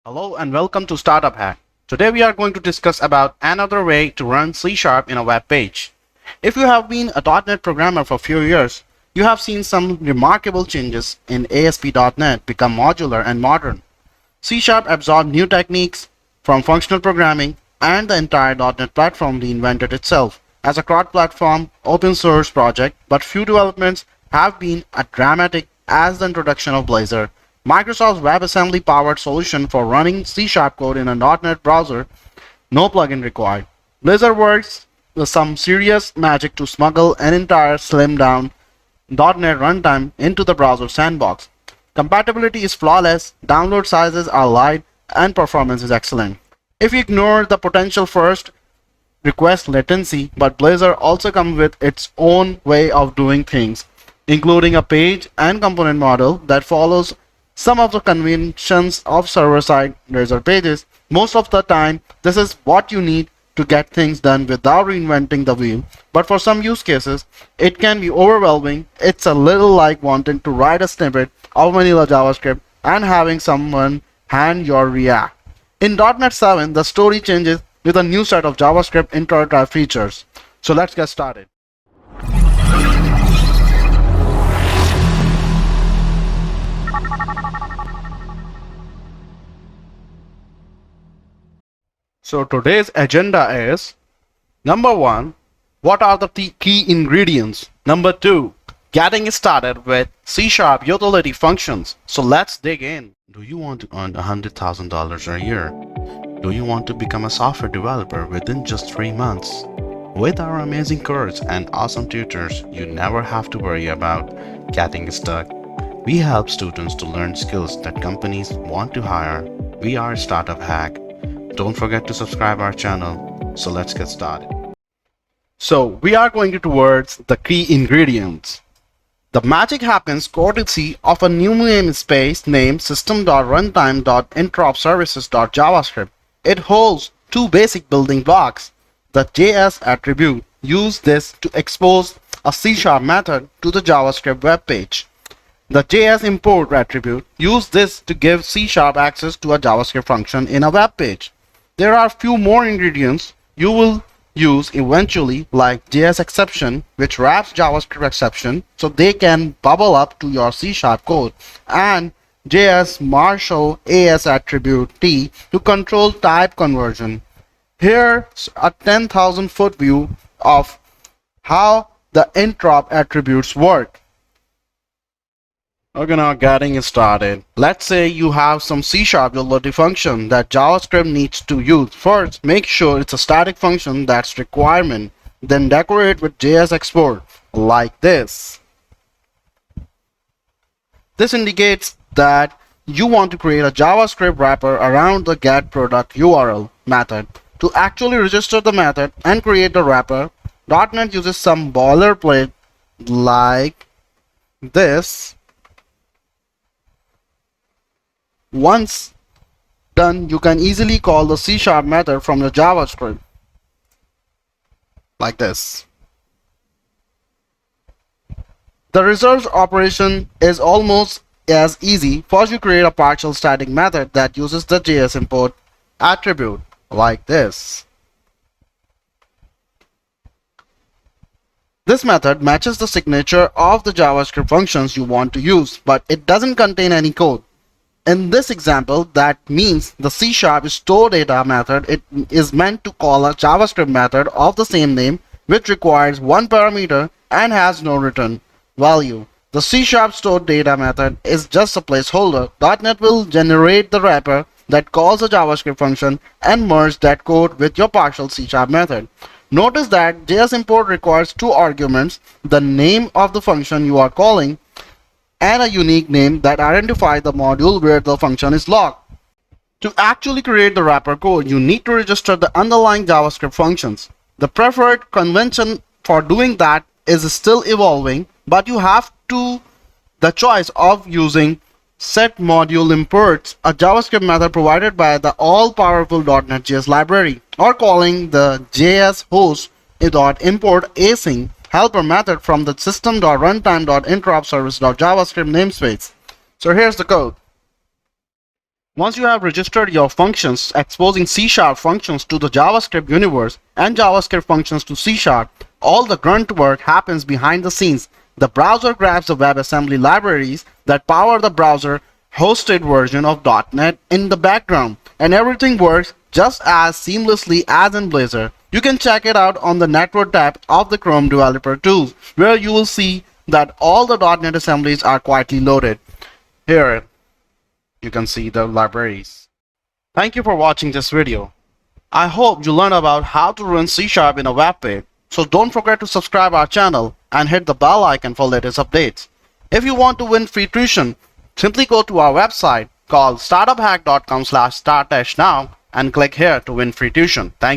Hello and welcome to Startup Hack. Today we are going to discuss about another way to run C# in a web page. If you have been a .NET programmer for a few years, you have seen some remarkable changes in ASP.NET become modular and modern. C# absorbed new techniques from functional programming, and the entire .NET platform reinvented itself as a cross-platform open source project, but few developments have been as dramatic as the introduction of Blazor, Microsoft's WebAssembly-powered solution for running C# code in a .NET browser, no plugin required. Blazor works with some serious magic to smuggle an entire slimmed-down .NET runtime into the browser sandbox. Compatibility is flawless, download sizes are light, and performance is excellent. If you ignore the potential first request latency, but Blazor also comes with its own way of doing things, including a page and component model that follows some of the conventions of server-side Blazor pages. Most of the time, this is what you need to get things done without reinventing the wheel, but for some use cases, it can be overwhelming. It's a little like wanting to write a snippet of vanilla JavaScript and having someone hand your React. In .NET 7, the story changes with a new set of JavaScript interop features. So let's get started. So today's agenda is: number 1, what are the key ingredients? Number 2, getting started with C# utility functions. So let's dig in. Do you want to earn $100,000 a year? Do you want to become a software developer within just 3 months? With our amazing course and awesome tutors, you never have to worry about getting stuck. We help students to learn skills that companies want to hire. We are Startup Hack. Don't forget to subscribe our channel. So let's get started. So we are going towards the key ingredients. The magic happens courtesy of a new namespace named system.runtime.interop-services.javascript. It holds two basic building blocks. The JS attribute. Use this to expose a C# method to the JavaScript web page. The JS import attribute. Use this to give C# access to a JavaScript function in a web page. There are few more ingredients you will use eventually, like JSException, which wraps JavaScript exception so they can bubble up to your C# code, and JS Marshal AS attribute T to control type conversion. Here's a 10,000-foot view of how the interop attributes work. Okay, now getting started. Let's say you have some C# utility function that JavaScript needs to use. First, make sure it's a static function that's requirement. Then decorate with JSExport like this. This indicates that you want to create a JavaScript wrapper around the getProductURL method. To actually register the method and create the wrapper, .NET uses some boilerplate like this. Once done, you can easily call the C# method from the JavaScript like this. The result operation is almost as easy. First, you create a partial static method that uses the JS import attribute like this. This method matches the signature of the JavaScript functions you want to use, but it doesn't contain any code. In this example, that means the C# store data method. It is meant to call a JavaScript method of the same name, which requires one parameter and has no return value. The C# store data method is just a placeholder. .NET will generate the wrapper that calls a JavaScript function and merge that code with your partial C# method. Notice that JS import requires two arguments: the name of the function you are calling and a unique name that identifies the module where the function is logged. To actually create the wrapper code, you need to register the underlying JavaScript functions. The preferred convention for doing that is still evolving, but you have the choice of using setModuleImports, a JavaScript method provided by the all-powerful .NET JS library, or calling the JS host.import async helper method from the system.runtime.interop-service.javascript namespace. So here's the code. Once you have registered your functions, exposing C# functions to the JavaScript universe and JavaScript functions to C#, all the grunt work happens behind the scenes. The browser grabs the WebAssembly libraries that power the browser hosted version of .NET in the background, and everything works just as seamlessly as in Blazor. You can check it out on the Network tab of the Chrome Developer Tools, where you will see that all the .NET assemblies are quietly loaded. Here you can see the libraries. Thank you for watching this video. I hope you learned about how to run C# in a web page. So don't forget to subscribe our channel and hit the bell icon for latest updates. If you want to win free tuition, simply go to our website called startuphack.com/starttest now and click here to win free tuition. Thank you.